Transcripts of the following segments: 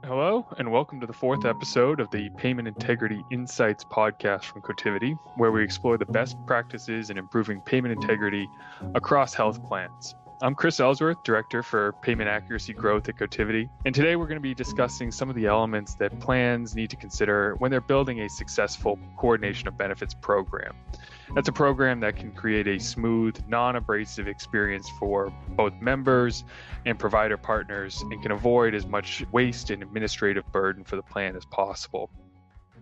Hello, and welcome to the fourth episode of the Payment Integrity Insights podcast from Cotiviti, where we explore the best practices in improving payment integrity across health plans. I'm Chris Ellsworth, Director for Payment Accuracy Growth at Cotiviti, and today we're going to be discussing some of the elements that plans need to consider when they're building a successful coordination of benefits program. That's a program that can create a smooth, non-abrasive experience for both members and provider partners and can avoid as much waste and administrative burden for the plan as possible.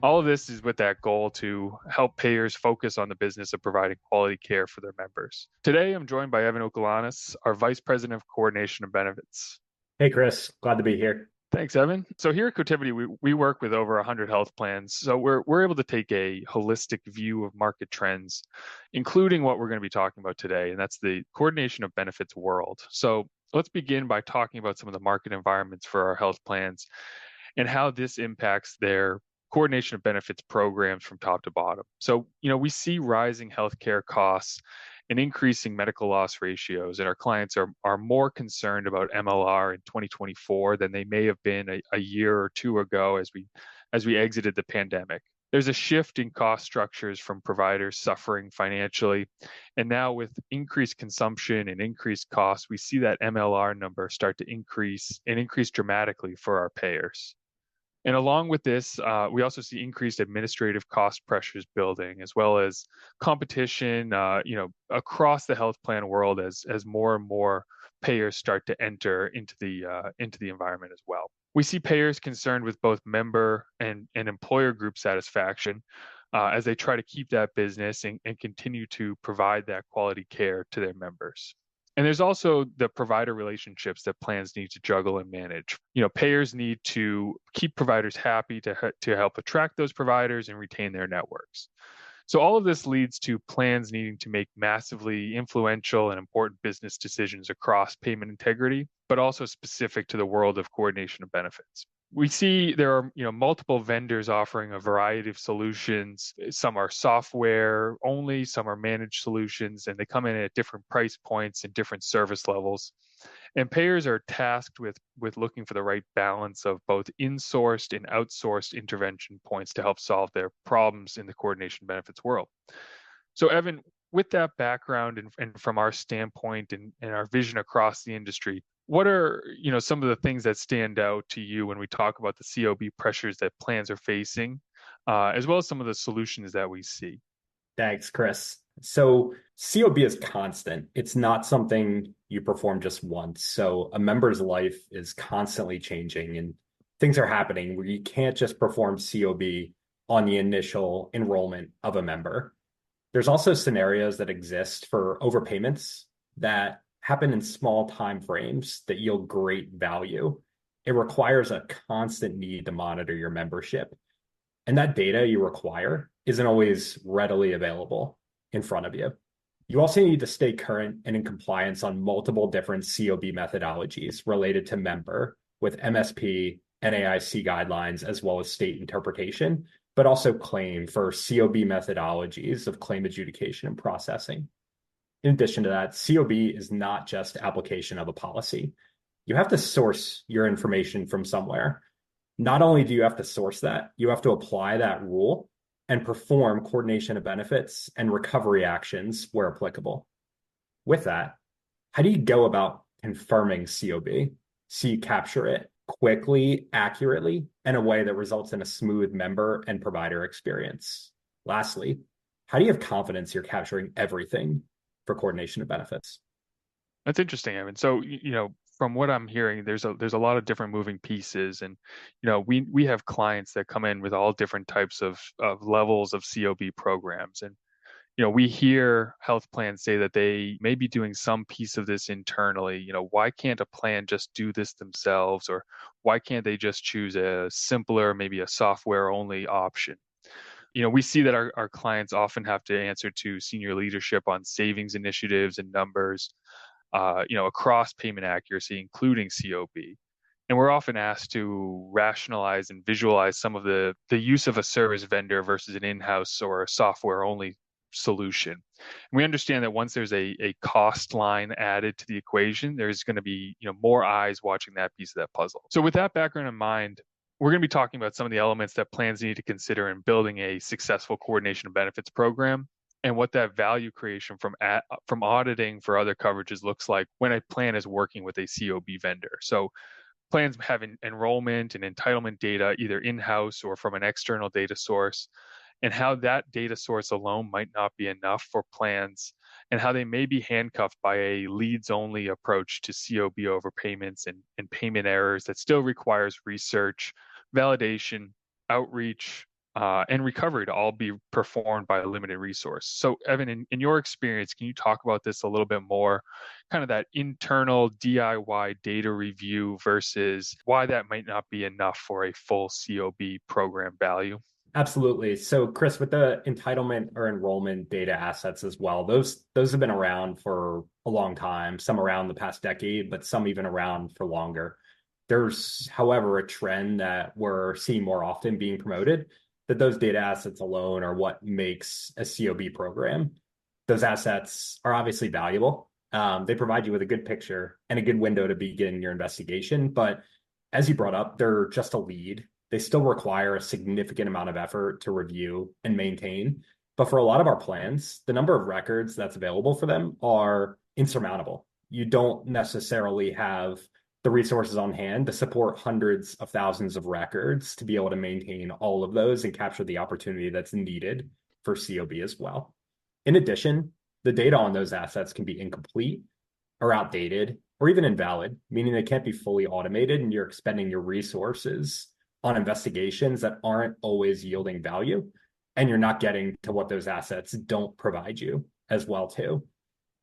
All of this is with that goal to help payers focus on the business of providing quality care for their members. Today, I'm joined by Evan Okalanis, our Vice President of Coordination of Benefits. Hey, Chris. Glad to be here. Thanks, Evan. So here at Cotiviti, we work with over 100 health plans. So we're able to take a holistic view of market trends, including what we're going to be talking about today, and that's the coordination of benefits world. So let's begin by talking about some of the market environments for our health plans and how this impacts their coordination of benefits programs from top to bottom. So, we see rising healthcare costs and increasing medical loss ratios, and our clients are more concerned about MLR in 2024 than they may have been a year or two ago as we exited the pandemic. There's a shift in cost structures from providers suffering financially, and now with increased consumption and increased costs, we see that MLR number start to increase dramatically for our payers. And along with this, we also see increased administrative cost pressures building, as well as competition, across the health plan world as more and more payers start to enter into the environment as well. We see payers concerned with both member and employer group satisfaction as they try to keep that business and continue to provide that quality care to their members. And there's also the provider relationships that plans need to juggle and manage. Payers need to keep providers happy to help attract those providers and retain their networks. So all of this leads to plans needing to make massively influential and important business decisions across payment integrity, but also specific to the world of coordination of benefits. We see there are multiple vendors offering a variety of solutions. Some are software only, some are managed solutions, and they come in at different price points and different service levels. And payers are tasked with looking for the right balance of both insourced and outsourced intervention points to help solve their problems in the coordination benefits world. So Evan, with that background and from our standpoint and our vision across the industry, what are some of the things that stand out to you when we talk about the COB pressures that plans are facing, as well as some of the solutions that we see? Thanks, Chris. So COB is constant. It's not something you perform just once. So a member's life is constantly changing and things are happening where you can't just perform COB on the initial enrollment of a member. There's also scenarios that exist for overpayments that happen in small time frames that yield great value. It requires a constant need to monitor your membership. And that data you require isn't always readily available in front of you. You also need to stay current and in compliance on multiple different COB methodologies related to member with MSP, NAIC guidelines, as well as state interpretation, but also claim for COB methodologies of claim adjudication and processing. In addition to that, COB is not just application of a policy. You have to source your information from somewhere. Not only do you have to source that, you have to apply that rule and perform coordination of benefits and recovery actions where applicable. With that, how do you go about confirming COB so you capture it quickly, accurately, in a way that results in a smooth member and provider experience? Lastly, how do you have confidence you're capturing everything for coordination of benefits? That's interesting, Evan. So, from what I'm hearing, there's a lot of different moving pieces, and we have clients that come in with all different types of levels of COB programs, and we hear health plans say that they may be doing some piece of this internally. Why can't a plan just do this themselves, or why can't they just choose a simpler, maybe a software only option? We see that our clients often have to answer to senior leadership on savings initiatives and numbers, across payment accuracy, including COB. And we're often asked to rationalize and visualize some of the use of a service vendor versus an in-house or a software-only solution. And we understand that once there's a cost line added to the equation, there's going to be more eyes watching that piece of that puzzle. So with that background in mind, we're going to be talking about some of the elements that plans need to consider in building a successful coordination of benefits program and what that value creation from auditing for other coverages looks like when a plan is working with a COB vendor. So plans have enrollment and entitlement data either in-house or from an external data source, and how that data source alone might not be enough for plans, and how they may be handcuffed by a leads only approach to COB overpayments and payment errors that still requires research, validation, outreach, and recovery to all be performed by a limited resource. So, Evan, in your experience, can you talk about this a little bit more? Kind of that internal DIY data review versus why that might not be enough for a full COB program value. Absolutely. So, Chris, with the entitlement or enrollment data assets as well, those have been around for a long time, some around the past decade, but some even around for longer. There's, however, a trend that we're seeing more often being promoted that those data assets alone are what makes a COB program. Those assets are obviously valuable. They provide you with a good picture and a good window to begin your investigation. But as you brought up, they're just a lead. They still require a significant amount of effort to review and maintain. But for a lot of our plans, the number of records that's available for them are insurmountable. You don't necessarily have the resources on hand to support hundreds of thousands of records to be able to maintain all of those and capture the opportunity that's needed for COB as well. In addition, the data on those assets can be incomplete or outdated or even invalid, meaning they can't be fully automated and you're expending your resources on investigations that aren't always yielding value, and you're not getting to what those assets don't provide you as well too.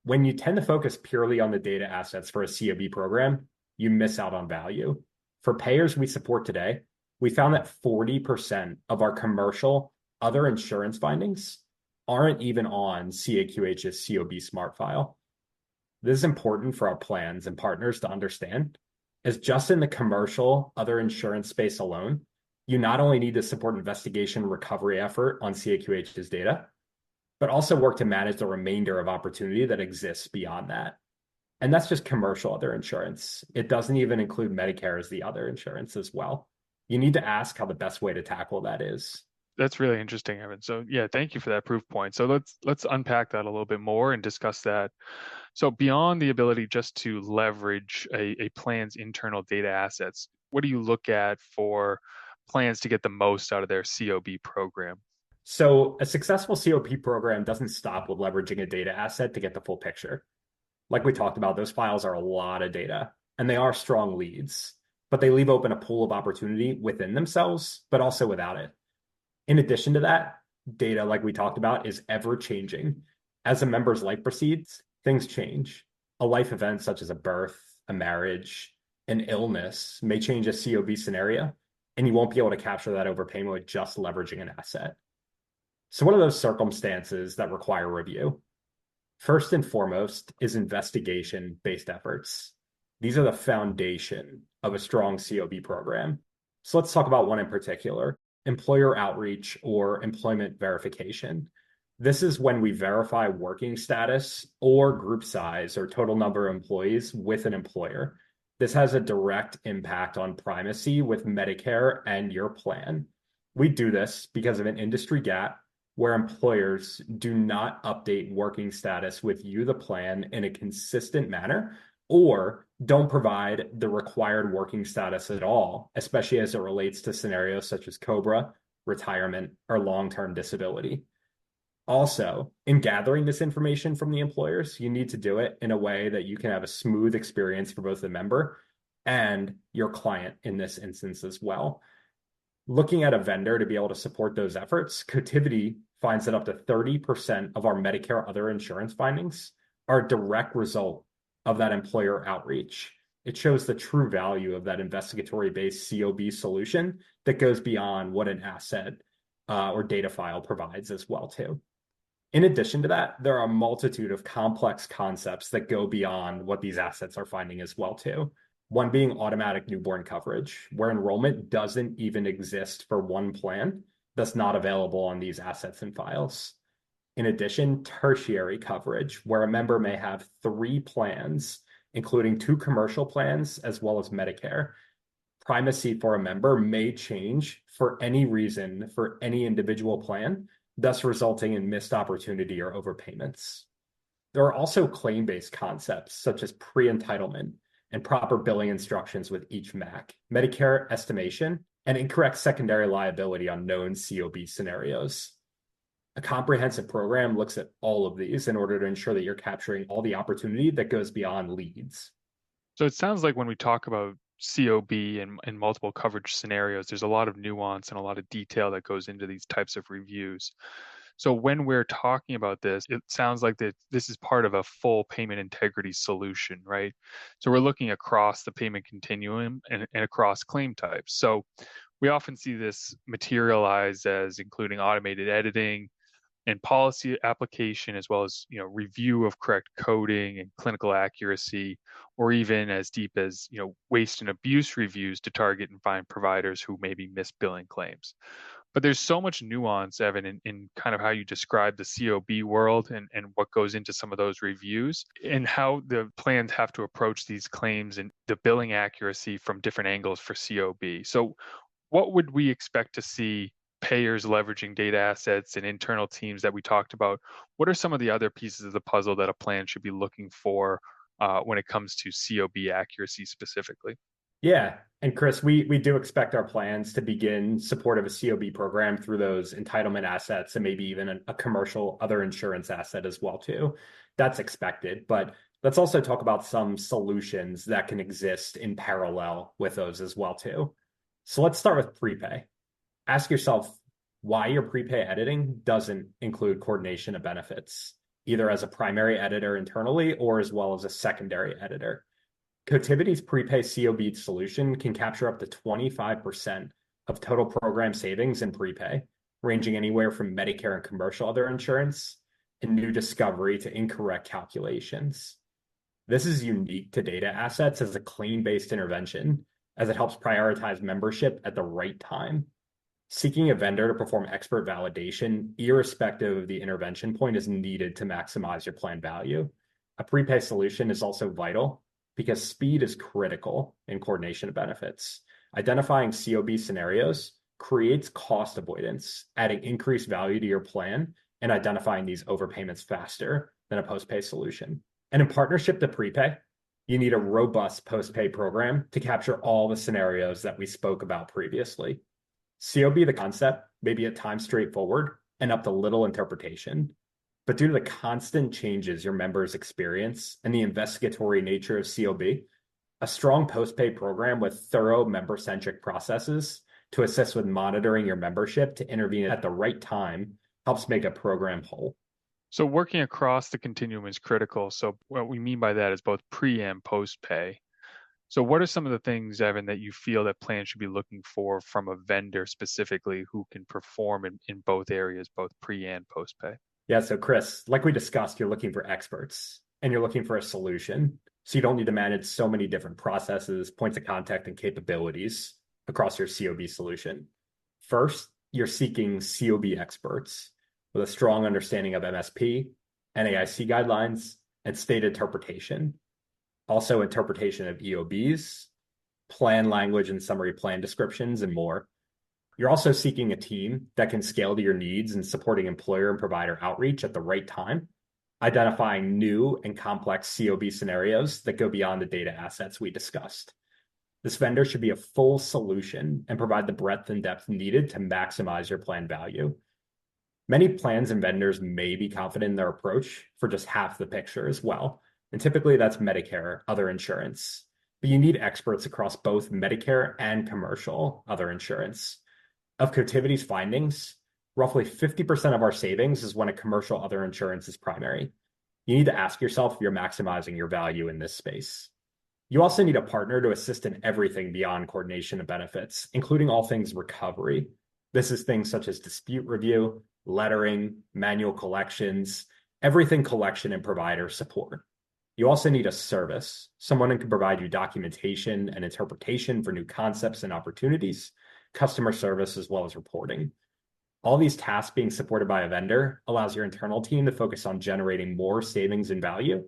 When you tend to focus purely on the data assets for a COB program, you miss out on value. For payers we support today, we found that 40% of our commercial other insurance findings aren't even on CAQH's COB smart file. This is important for our plans and partners to understand, as just in the commercial other insurance space alone, you not only need to support investigation recovery effort on CAQH's data, but also work to manage the remainder of opportunity that exists beyond that. And that's just commercial other insurance. It doesn't even include Medicare as the other insurance as well. You need to ask how the best way to tackle that is. That's really interesting, Evan. So yeah, thank you for that proof point. So let's unpack that a little bit more and discuss that. So beyond the ability just to leverage a plan's internal data assets, what do you look at for plans to get the most out of their COB program? So a successful COP program doesn't stop with leveraging a data asset to get the full picture. Like we talked about, those files are a lot of data and they are strong leads, but they leave open a pool of opportunity within themselves, but also without it. In addition to that, data, like we talked about, is ever changing. As a member's life proceeds, things change. A life event such as a birth, a marriage, an illness may change a COB scenario, and you won't be able to capture that overpayment with just leveraging an asset. So what are those circumstances that require review? First and foremost is investigation-based efforts. These are the foundation of a strong COB program. So let's talk about one in particular, employer outreach or employment verification. This is when we verify working status or group size or total number of employees with an employer. This has a direct impact on primacy with Medicare and your plan. We do this because of an industry gap where employers do not update working status with you, the plan, in a consistent manner, or don't provide the required working status at all, especially as it relates to scenarios such as COBRA, retirement, or long-term disability. Also, in gathering this information from the employers, you need to do it in a way that you can have a smooth experience for both the member and your client in this instance as well. Looking at a vendor to be able to support those efforts, Cotiviti finds that up to 30% of our Medicare other insurance findings are a direct result of that employer outreach. It shows the true value of that investigatory-based COB solution that goes beyond what an asset or data file provides as well too. In addition to that, there are a multitude of complex concepts that go beyond what these assets are finding as well too. One being automatic newborn coverage, where enrollment doesn't even exist for one plan that's not available on these assets and files. In addition, tertiary coverage, where a member may have 3 plans, including 2 commercial plans as well as Medicare. Primacy for a member may change for any reason for any individual plan, thus resulting in missed opportunity or overpayments. There are also claim-based concepts such as pre-entitlement and proper billing instructions with each MAC, Medicare estimation, and incorrect secondary liability on known COB scenarios. A comprehensive program looks at all of these in order to ensure that you're capturing all the opportunity that goes beyond leads. So it sounds like when we talk about COB and multiple coverage scenarios, there's a lot of nuance and a lot of detail that goes into these types of reviews. So when we're talking about this, it sounds like that this is part of a full payment integrity solution, right? So we're looking across the payment continuum and across claim types. So we often see this materialize as including automated editing and policy application, as well as review of correct coding and clinical accuracy, or even as deep as waste and abuse reviews to target and find providers who maybe miss billing claims. But there's so much nuance, Evan, in kind of how you describe the COB world and what goes into some of those reviews and how the plans have to approach these claims and the billing accuracy from different angles for COB. So what would we expect to see payers leveraging data assets and internal teams that we talked about? What are some of the other pieces of the puzzle that a plan should be looking for when it comes to COB accuracy specifically? Yeah. And Chris, we do expect our plans to begin support of a COB program through those entitlement assets and maybe even a commercial other insurance asset as well too. That's expected. But let's also talk about some solutions that can exist in parallel with those as well too. So let's start with prepay. Ask yourself why your prepay editing doesn't include coordination of benefits, either as a primary editor internally or as well as a secondary editor. Cotiviti's prepay COB solution can capture up to 25% of total program savings in prepay, ranging anywhere from Medicare and commercial other insurance and new discovery to incorrect calculations. This is unique to data assets as a claim-based intervention, as it helps prioritize membership at the right time. Seeking a vendor to perform expert validation, irrespective of the intervention point, is needed to maximize your plan value. A prepay solution is also vital because speed is critical in coordination of benefits. Identifying COB scenarios creates cost avoidance, adding increased value to your plan and identifying these overpayments faster than a post-pay solution. And in partnership to prepay, you need a robust post-pay program to capture all the scenarios that we spoke about previously. COB, the concept, may be at times straightforward and up to little interpretation, but due to the constant changes your members experience and the investigatory nature of COB, a strong post-pay program with thorough member-centric processes to assist with monitoring your membership to intervene at the right time helps make a program whole. So working across the continuum is critical. So what we mean by that is both pre and post-pay. So what are some of the things, Evan, that you feel that plans should be looking for from a vendor specifically who can perform in both areas, both pre and post-pay? Yeah, so Chris, like we discussed, you're looking for experts and you're looking for a solution. So you don't need to manage so many different processes, points of contact, and capabilities across your COB solution. First, you're seeking COB experts with a strong understanding of MSP, NAIC guidelines, and state interpretation. Also interpretation of EOBs, plan language and summary plan descriptions, and more. You're also seeking a team that can scale to your needs and supporting employer and provider outreach at the right time, identifying new and complex COB scenarios that go beyond the data assets we discussed. This vendor should be a full solution and provide the breadth and depth needed to maximize your plan value. Many plans and vendors may be confident in their approach for just half the picture as well. And typically that's Medicare, other insurance. But you need experts across both Medicare and commercial other insurance. Of Cotiviti's findings, roughly 50% of our savings is when a commercial other insurance is primary. You need to ask yourself if you're maximizing your value in this space. You also need a partner to assist in everything beyond coordination of benefits, including all things recovery. This is things such as dispute review, lettering, manual collections, everything collection and provider support. You also need a service, someone who can provide you documentation and interpretation for new concepts and opportunities, customer service, as well as reporting. All these tasks being supported by a vendor allows your internal team to focus on generating more savings and value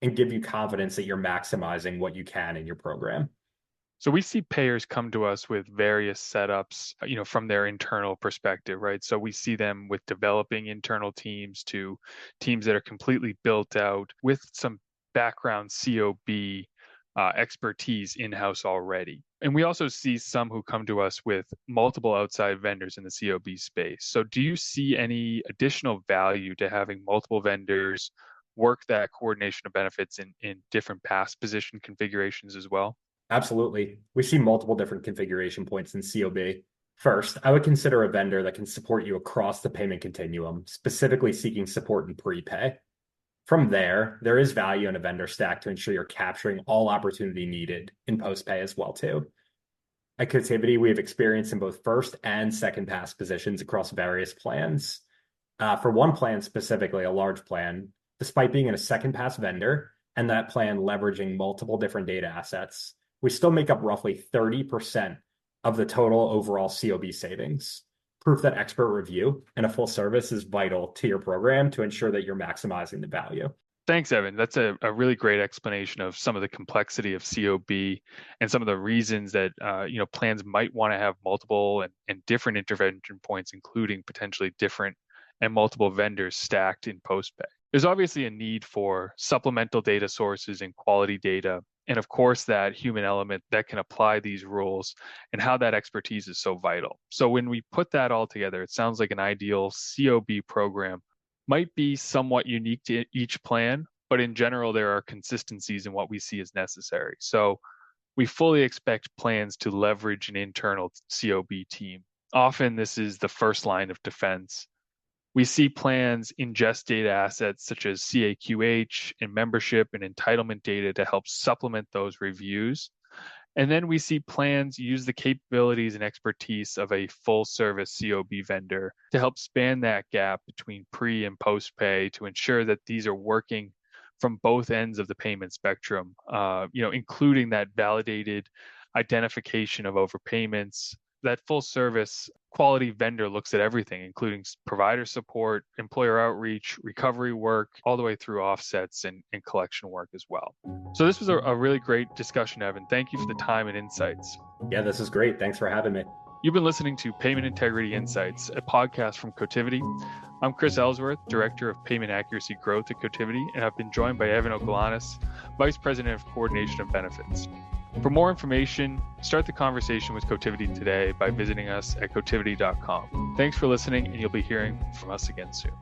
and give you confidence that you're maximizing what you can in your program. So we see payers come to us with various setups, from their internal perspective, right? So we see them with developing internal teams to teams that are completely built out with some background COB expertise in-house already. And we also see some who come to us with multiple outside vendors in the COB space. So do you see any additional value to having multiple vendors work that coordination of benefits in different pass position configurations as well? Absolutely. We see multiple different configuration points in COB. First, I would consider a vendor that can support you across the payment continuum, specifically seeking support in prepay. From there is value in a vendor stack to ensure you're capturing all opportunity needed in post-pay as well too. At Cotiviti, we have experience in both first and second pass positions across various plans. For one plan specifically, a large plan, despite being in a second pass vendor and that plan leveraging multiple different data assets, we still make up roughly 30% of the total overall COB savings. Proof that expert review and a full service is vital to your program to ensure that you're maximizing the value. Thanks, Evan. That's a really great explanation of some of the complexity of COB and some of the reasons that plans might want to have multiple and different intervention points, including potentially different and multiple vendors stacked in postpay. There's obviously a need for supplemental data sources and quality data, and of course that human element that can apply these rules and how that expertise is so vital. So when we put that all together, it sounds like an ideal COB program might be somewhat unique to each plan, but in general, there are consistencies in what we see as necessary. So we fully expect plans to leverage an internal COB team. Often this is the first line of defense. We see plans ingest data assets such as CAQH and membership and entitlement data to help supplement those reviews. And then we see plans use the capabilities and expertise of a full service COB vendor to help span that gap between pre and post pay to ensure that these are working from both ends of the payment spectrum, including that validated identification of overpayments. That full service quality vendor looks at everything, including provider support, employer outreach, recovery work, all the way through offsets and collection work as well. So this was a really great discussion, Evan. Thank you for the time and insights. Yeah, this is great. Thanks for having me. You've been listening to Payment Integrity Insights, a podcast from Cotiviti. I'm Chris Ellsworth, Director of Payment Accuracy Growth at Cotiviti, and I've been joined by Evan Okalanis, Vice President of Coordination of Benefits. For more information, start the conversation with Cotiviti today by visiting us at cotiviti.com. Thanks for listening, and you'll be hearing from us again soon.